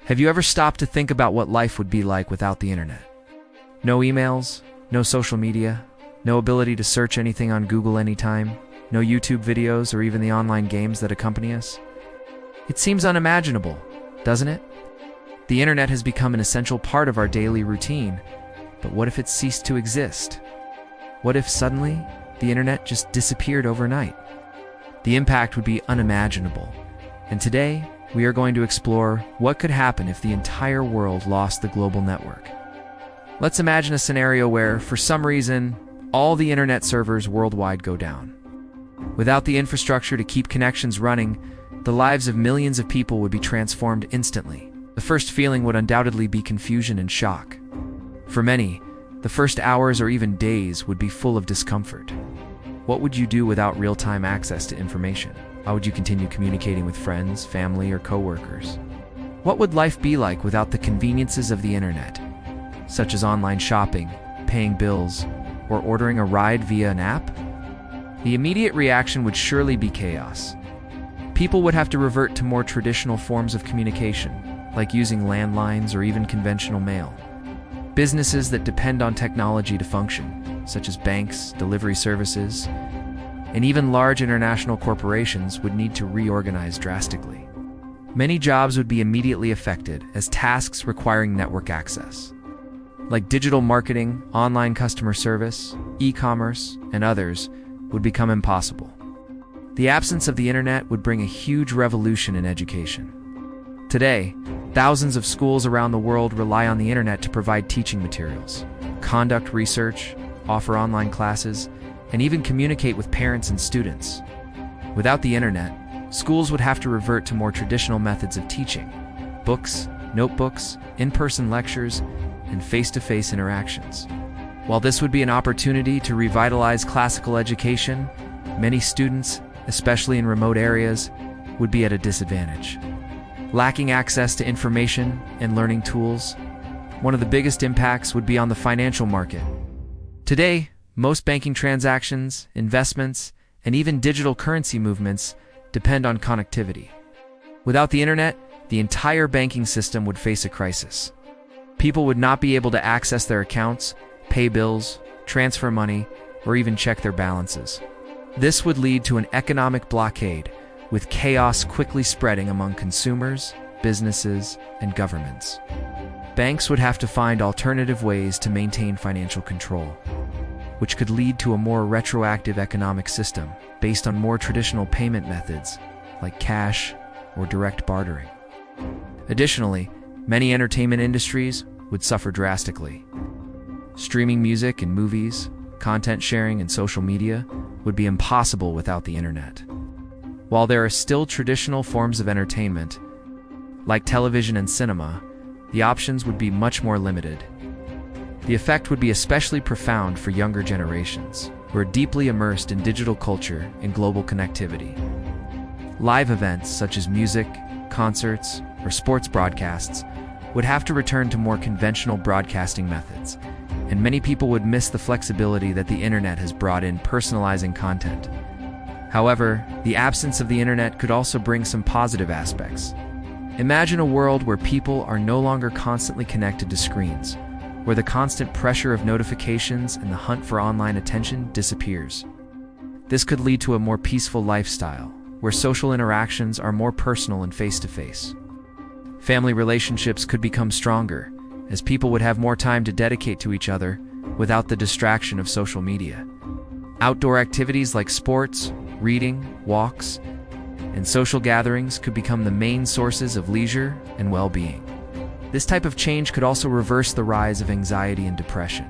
Have you ever stopped to think about what life would be like without the internet? No emails, no social media, no ability to search anything on Google anytime, no YouTube videos or even the online games that accompany us? It seems unimaginable, doesn't it? The internet has become an essential part of our daily routine, but what if it ceased to exist? What if suddenly the internet just disappeared overnight? The impact would be unimaginable, and today we are going to explore what could happen if the entire world lost the global network. Let's imagine a scenario where, for some reason, all the internet servers worldwide go down. Without the infrastructure to keep connections running, the lives of millions of people would be transformed instantly. The first feeling would undoubtedly be confusion and shock. For many, the first hours or even days would be full of discomfort. What would you do without real-time access to information? How would you continue communicating with friends, family, or coworkers? What would life be like without the conveniences of the internet, such as online shopping, paying bills, or ordering a ride via an app? The immediate reaction would surely be chaos. People would have to revert to more traditional forms of communication, like using landlines or even conventional mail. Businesses that depend on technology to function, such as banks, delivery services, and even large international corporations would need to reorganize drastically. Many jobs would be immediately affected as tasks requiring network access, like digital marketing, online customer service, e-commerce, and others, would become impossible. The absence of the internet would bring a huge revolution in education. Today, thousands of schools around the world rely on the internet to provide teaching materials, conduct research, offer online classes, and even communicate with parents and students. Without the internet, schools would have to revert to more traditional methods of teaching: books, notebooks, in-person lectures, and face-to-face interactions. While this would be an opportunity to revitalize classical education, many students, especially in remote areas, would be at a disadvantage. Lacking access to information and learning tools, one of the biggest impacts would be on the financial market. Today, most banking transactions, investments, and even digital currency movements depend on connectivity. Without the internet, the entire banking system would face a crisis. People would not be able to access their accounts, pay bills, transfer money, or even check their balances. This would lead to an economic blockade, with chaos quickly spreading among consumers, businesses, and governments. Banks would have to find alternative ways to maintain financial control, which could lead to a more retroactive economic system based on more traditional payment methods like cash or direct bartering. Additionally, many entertainment industries would suffer drastically. Streaming music and movies, content sharing, and social media would be impossible without the internet. While there are still traditional forms of entertainment, like television and cinema, the options would be much more limited. The effect would be especially profound for younger generations, who are deeply immersed in digital culture and global connectivity. Live events such as music, concerts, or sports broadcasts would have to return to more conventional broadcasting methods, and many people would miss the flexibility that the internet has brought in personalizing content. However, the absence of the internet could also bring some positive aspects. Imagine a world where people are no longer constantly connected to screens, where the constant pressure of notifications and the hunt for online attention disappears. This could lead to a more peaceful lifestyle, where social interactions are more personal and face-to-face. Family relationships could become stronger, as people would have more time to dedicate to each other without the distraction of social media. Outdoor activities like sports, reading, walks, and social gatherings could become the main sources of leisure and well-being. This type of change could also reverse the rise of anxiety and depression,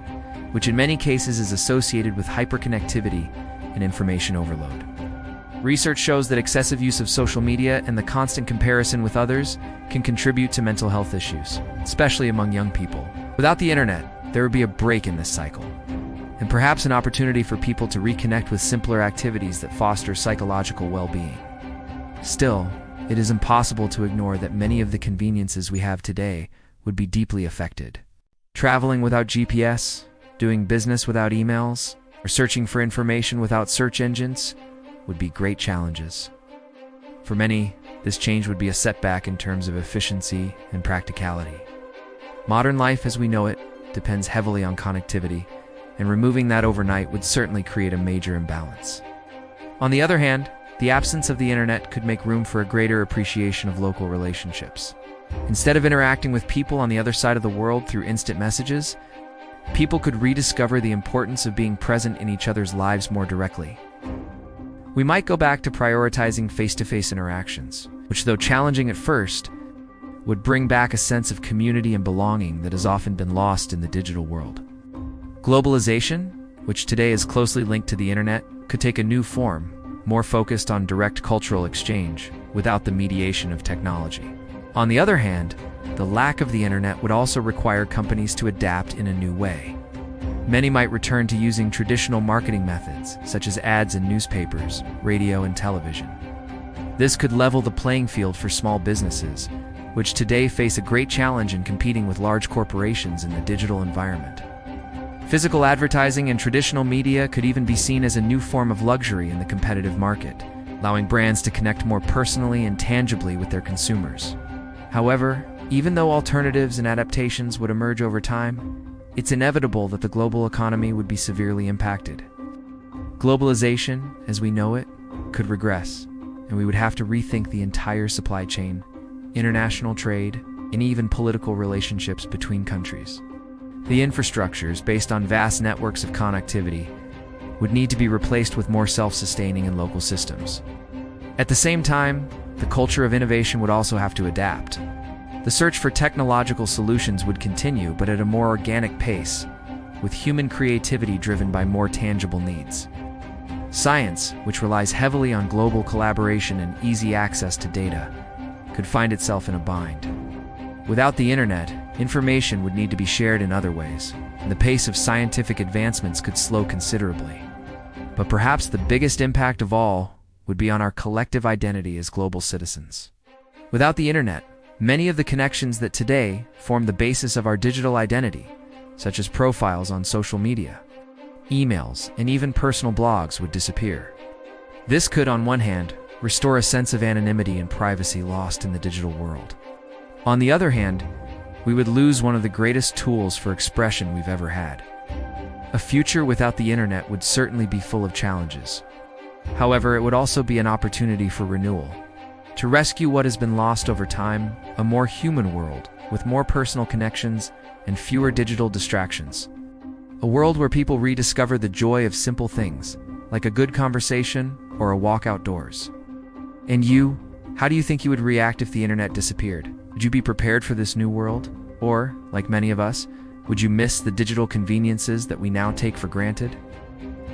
which in many cases is associated with hyperconnectivity and information overload. Research shows that excessive use of social media and the constant comparison with others can contribute to mental health issues, especially among young people. Without the internet, there would be a break in this cycle, and perhaps an opportunity for people to reconnect with simpler activities that foster psychological well-being. Still, it is impossible to ignore that many of the conveniences we have today would be deeply affected. Traveling without GPS, doing business without emails, or searching for information without search engines would be great challenges. For many, this change would be a setback in terms of efficiency and practicality. Modern life as we know it depends heavily on connectivity, and removing that overnight would certainly create a major imbalance. On the other hand, the absence of the internet could make room for a greater appreciation of local relationships. Instead of interacting with people on the other side of the world through instant messages, people could rediscover the importance of being present in each other's lives more directly. We might go back to prioritizing face-to-face interactions, which, though challenging at first, would bring back a sense of community and belonging that has often been lost in the digital world. Globalization, which today is closely linked to the internet, could take a new form, more focused on direct cultural exchange without the mediation of technology. On the other hand, the lack of the internet would also require companies to adapt in a new way. Many might return to using traditional marketing methods, such as ads in newspapers, radio, and television. This could level the playing field for small businesses, which today face a great challenge in competing with large corporations in the digital environment. Physical advertising and traditional media could even be seen as a new form of luxury in the competitive market, allowing brands to connect more personally and tangibly with their consumers. However, even though alternatives and adaptations would emerge over time, it's inevitable that the global economy would be severely impacted. Globalization, as we know it, could regress, and we would have to rethink the entire supply chain, international trade, and even political relationships between countries. The infrastructures, based on vast networks of connectivity, would need to be replaced with more self-sustaining and local systems. At the same time, the culture of innovation would also have to adapt. The search for technological solutions would continue, but at a more organic pace, with human creativity driven by more tangible needs. Science, which relies heavily on global collaboration and easy access to data, could find itself in a bind. Without the internet, information would need to be shared in other ways, and the pace of scientific advancements could slow considerably. But perhaps the biggest impact of all would be on our collective identity as global citizens. Without the internet, many of the connections that today form the basis of our digital identity, such as profiles on social media, emails, and even personal blogs, would disappear. This could, on one hand, restore a sense of anonymity and privacy lost in the digital world. On the other hand, we would lose one of the greatest tools for expression we've ever had. A future without the internet would certainly be full of challenges. However, it would also be an opportunity for renewal, to rescue what has been lost over time, a more human world with more personal connections and fewer digital distractions. A world where people rediscover the joy of simple things, like a good conversation or a walk outdoors. And you, how do you think you would react if the internet disappeared? Would you be prepared for this new world? Or, like many of us, would you miss the digital conveniences that we now take for granted?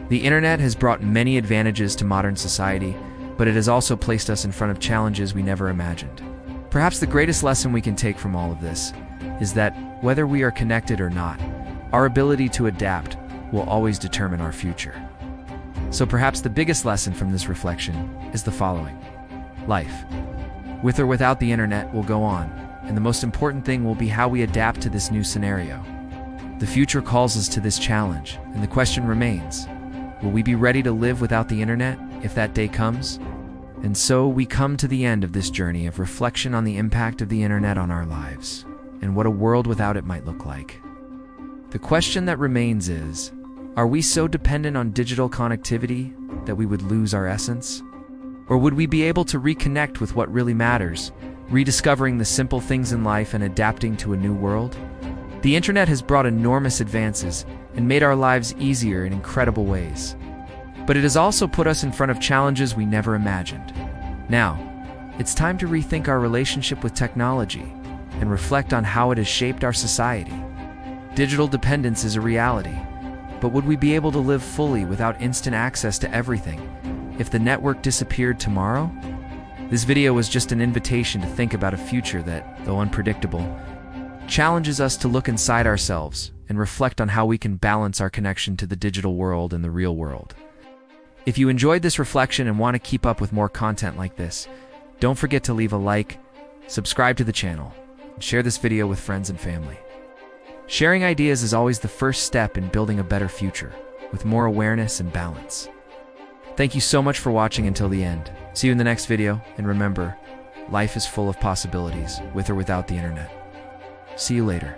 The internet has brought many advantages to modern society, but it has also placed us in front of challenges we never imagined. Perhaps the greatest lesson we can take from all of this is that, whether we are connected or not, our ability to adapt will always determine our future. So perhaps the biggest lesson from this reflection is the following. Life, with or without the internet, will go on, and the most important thing will be how we adapt to this new scenario. The future calls us to this challenge, and the question remains, will we be ready to live without the internet if that day comes? And so we come to the end of this journey of reflection on the impact of the internet on our lives, and what a world without it might look like. The question that remains is, are we so dependent on digital connectivity that we would lose our essence? Or would we be able to reconnect with what really matters, rediscovering the simple things in life and adapting to a new world? The internet has brought enormous advances and made our lives easier in incredible ways. But it has also put us in front of challenges we never imagined. Now, it's time to rethink our relationship with technology and reflect on how it has shaped our society. Digital dependence is a reality, but would we be able to live fully without instant access to everything if the network disappeared tomorrow? This video was just an invitation to think about a future that, though unpredictable, challenges us to look inside ourselves and reflect on how we can balance our connection to the digital world and the real world. If you enjoyed this reflection and want to keep up with more content like this, don't forget to leave a like, subscribe to the channel, and share this video with friends and family. Sharing ideas is always the first step in building a better future, with more awareness and balance. Thank you so much for watching until the end. See you in the next video, and remember, life is full of possibilities, with or without the internet. See you later.